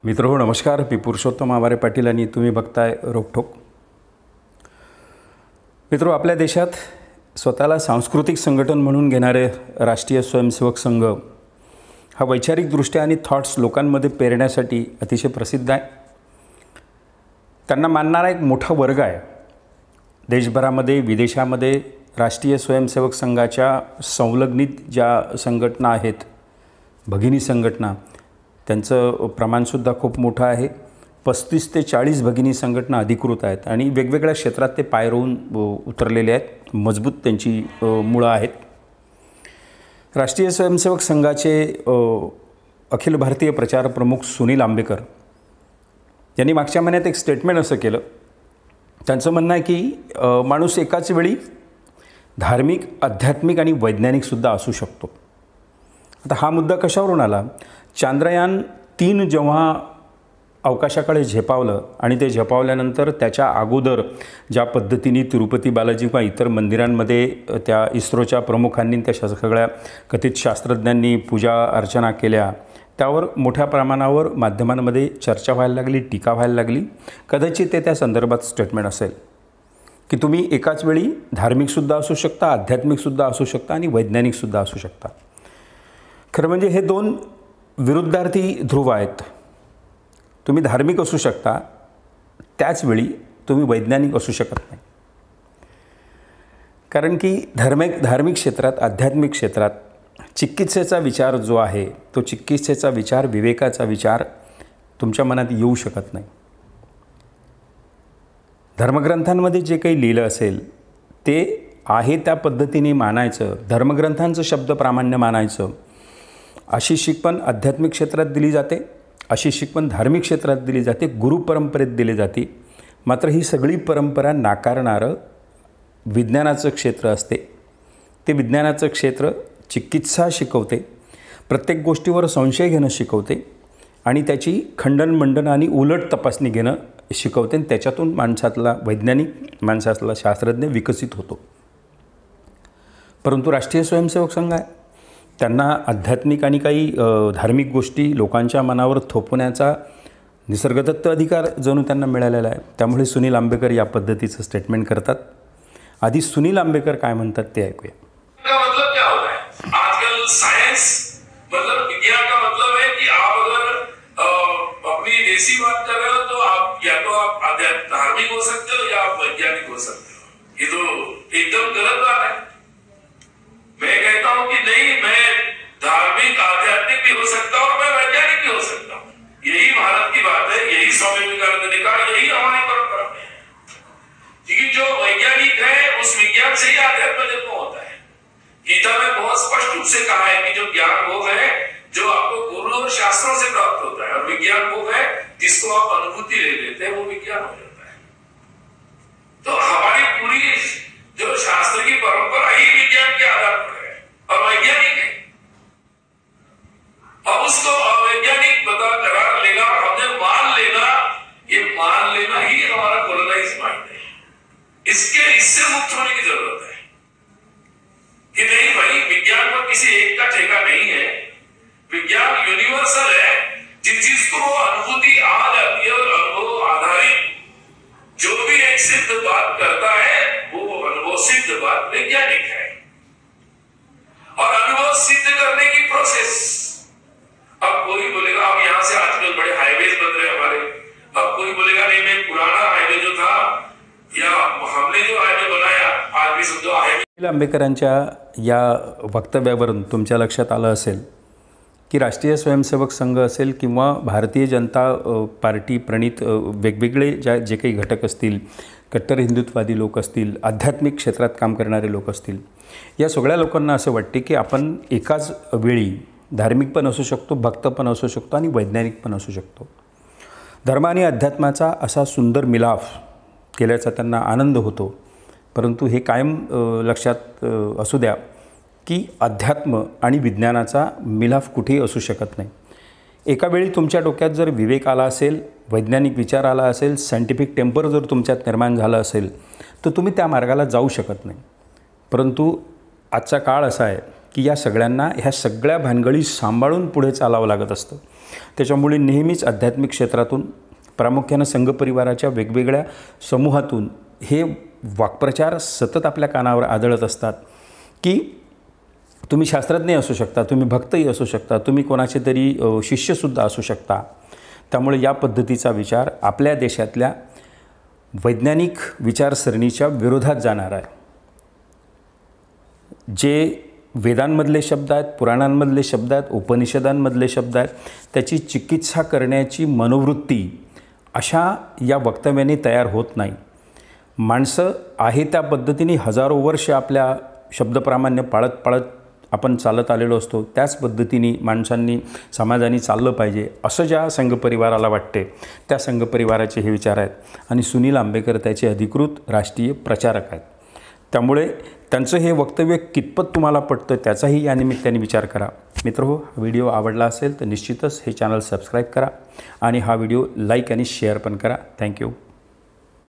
मित्रहो नमस्कार. मी पुरुषोत्तम आवारे पाटील आणि तुम्ही बघताय रोकठोक. मित्रो, आपल्या देशात स्वतःला सांस्कृतिक संघटन म्हणून घेणारे राष्ट्रीय स्वयंसेवक संघ हा वैचारिकदृष्ट्या आणि थॉट्स लोकांमध्ये पेरण्यासाठी अतिशय प्रसिद्ध आहे. त्यांना मानणारा एक मोठा वर्ग आहे. देशभरामध्ये विदेशामध्ये राष्ट्रीय स्वयंसेवक संघाच्या संलग्नित ज्या संघटना आहेत, भगिनी संघटना, त्यांचं प्रमाणसुद्धा खूप मोठं आहे. 35 ते 40 भगिनी संघटना अधिकृत आहेत आणि वेगवेगळ्या क्षेत्रात ते पाय रोवून उतरलेले आहेत. मजबूत त्यांची मुळं आहेत. राष्ट्रीय स्वयंसेवक संघाचे अखिल भारतीय प्रचार प्रमुख सुनील आंबेकर यांनी मागच्या महिन्यात एक स्टेटमेंट असं केलं. त्यांचं म्हणणं आहे की माणूस एकाच वेळी धार्मिक, आध्यात्मिक आणि वैज्ञानिकसुद्धा असू शकतो. आता हा मुद्दा कशावरून आला? चांद्रयान-3 जेव्हा अवकाशाकडे झेपावलं आणि ते झेपावल्यानंतर त्याच्या अगोदर ज्या पद्धतीने तिरुपती बालाजी किंवा इतर मंदिरांमध्ये त्या इस्रोच्या प्रमुखांनी, त्या सगळ्या कथित शास्त्रज्ञांनी पूजा अर्चना केल्या, त्यावर मोठ्या प्रमाणावर माध्यमांमध्ये चर्चा व्हायला लागली, टीका व्हायला लागली. कदाचित ते त्या संदर्भात स्टेटमेंट असेल की तुम्ही एकाच वेळी धार्मिकसुद्धा असू शकता, आध्यात्मिकसुद्धा असू शकता आणि वैज्ञानिकसुद्धा असू शकता. खरं म्हणजे हे दोन विरुद्धार्थी ध्रुव आहेत. तुम्ही धार्मिक असू शकता, त्याचवेळी तुम्ही वैज्ञानिक असू शकत नाही. कारण की धार्मिक क्षेत्रात, आध्यात्मिक क्षेत्रात चिकित्सेचा विचार जो आहे, तो चिकित्सेचा विचार, विवेकाचा विचार तुमच्या मनात येऊ शकत नाही. धर्मग्रंथांमध्ये जे काही लिहिलं असेल ते आहे त्या पद्धतीने मानायचं, धर्मग्रंथांचं शब्द प्रामाण्य मानायचं. अशी शिकवण आध्यात्मिक क्षेत्रात दिली जाते, अशी शिकवण धार्मिक क्षेत्रात दिली जाते, गुरुपरंपरेत दिली जाते. मात्र ही सगळी परंपरा नाकारणारं विज्ञानाचं क्षेत्र असते. ते विज्ञानाचं क्षेत्र चिकित्सा शिकवते, प्रत्येक गोष्टीवर संशय घेणं शिकवते आणि त्याची खंडन-मंडन आणि उलट तपासणी घेणं शिकवते. आणि त्याच्यातून माणसातला वैज्ञानिक, माणसातला शास्त्रज्ञ विकसित होतो. परंतु राष्ट्रीय स्वयंसेवक संघ आहे, त्यांना आध्यात्मिक आणि काही धार्मिक गोष्टी लोकांच्या मनावर थोपवण्याचा निसर्गदत्त अधिकार जणू त्यांना मिळालेला आहे. त्यामुळे सुनील आंबेकर या पद्धतीचं स्टेटमेंट करतात. आधी सुनील आंबेकर काय म्हणतात ते ऐकूया. मतलब क्या होता है आजकल साइंस, मतलब विज्ञान का मतलब है कि आप अगर अपनी देसी बात कर रहे हो तो आप या तो आप धार्मिक हो सकते हो या आप वैज्ञानिक हो सकते हो. ये तो एकदम गलत बात है. मैं कहता हूं कि नहीं, मैं धार्मिक, आध्यात्मिक भी हो सकता हूं और मैं वैज्ञानिक भी हो सकता हूं. यही भारत की बात है, यही स्वामी विवेकानंद ने कहा, यही हमारी परंपरा में है. क्योंकि जो वैज्ञानिक है उस विज्ञान से ही अध्यात्म जन्म होता है. गीता में बहुत स्पष्ट रूप से कहा है कि जो ज्ञान भोग है, जो आपको गुरु और शास्त्रों से प्राप्त होता है, और विज्ञान भोग है जिसको आप अनुभूति ले लेते हैं, वो विज्ञान हो जाता है. तो हमारी पूरी जो शास्त्र की परंपरा ही विज्ञान के आधार पर है और वैज्ञानिक है. अब उसको अवैज्ञानिक बता करार लेना और हमने मान लेना, ये मान लेना ही हमारा कोलोनाइज माइंड है. इससे मुक्त होने की जरूरत है कि नहीं भाई, विज्ञान पर किसी एक का ठेका नहीं है. विज्ञान यूनिवर्सल है. जिस चीज को वो अनुभूति आ जाती है और अनुभव आधारित जो भी एक सिद्ध बात करता है, वो अनुभव सिद्ध बात वैज्ञानिक है. और अनुभव सिद्ध करने की प्रोसेस, अब कोई बोलेगा, अब यहां से आजकल बड़े हाईवेज बन रहे हैं हमारे. अब कोई बोलेगा नहीं, मैं पुराना हाईवे जो था या हमने जो हाईवे बनाया, आज भी समझो हाईवे. आंबेकरांच्या या वक्तव्यावरून तुमच्या लक्षात आलं असेल की राष्ट्रीय स्वयंसेवक संघ असेल किंवा भारतीय जनता पार्टी प्रणित वेगवेगळे जे काही घटक असतील, कट्टर हिंदुत्ववादी लोक असतील, आध्यात्मिक क्षेत्रात काम करणारे लोक असतील, या सगळ्या लोकांना असं वाटते की आपण एकाच वेळी धार्मिक पण असू शकतो, भक्त पण असू शकतो आणि वैज्ञानिक पण असू शकतो. धर्म आणि अध्यात्माचा असा सुंदर मिलाफ केल्याचा त्यांना आनंद होतो. परंतु हे कायम लक्षात असू द्या की अध्यात्म आणि विज्ञानाचा मिलाफ कुठेही असू शकत नाही. एका वेळी तुमच्या डोक्यात जर विवेक आला असेल, वैज्ञानिक विचार आला असेल, सायंटिफिक टेम्पर जर तुमच्यात निर्माण झालं असेल, तर तुम्ही त्या मार्गाला जाऊ शकत नाही. परंतु आजचा काळ असा आहे की या सगळ्यांना ह्या सगळ्या भानगडी सांभाळून पुढे चालावं लागत असतं. त्याच्यामुळे नेहमीच आध्यात्मिक क्षेत्रातून प्रामुख्यानं संघपरिवाराच्या वेगवेगळ्या समूहातून हे वाक्प्रचार सतत आपल्या कानावर आदळत असतात की तुम्ही शास्त्रज्ञ असू शकता, तुम्ही भक्तही असू शकता, तुम्ही कोणाचे तरी शिष्यसुद्धा असू शकता. त्यामुळे या पद्धतीचा विचार आपल्या देशातल्या वैज्ञानिक विचारसरणीच्या विरोधात जाणार आहे. जे वेदांमधले शब्द आहेत, पुराणांमधले शब्द आहेत, उपनिषदांमधले शब्द आहेत, त्याची चिकित्सा करण्याची मनोवृत्ती अशा या वक्तव्याने तयार होत नाही. माणसं आहे त्या पद्धतीने हजारो वर्ष आपल्या शब्दप्रामाण्य पाळत आपण चालत आलेलो असतो. त्याच पद्धतीने माणसांनी, समाजाने चाललं पाहिजे असं ज्या संघपरिवाराला वाटते त्या संघपरिवाराचे हे विचार आहेत. आणि सुनील आंबेकर त्याचे अधिकृत राष्ट्रीय प्रचारक आहेत. त्यामुळे त्यांचं हे वक्तव्य कितपत तुम्हाला पटतं त्याचाही या निमित्ताने विचार करा. मित्रहो, हा व्हिडिओ आवडला असेल तर निश्चितच हे चॅनल सबस्क्राईब करा आणि हा व्हिडिओ लाईक आणि शेअर पण करा. थँक्यू.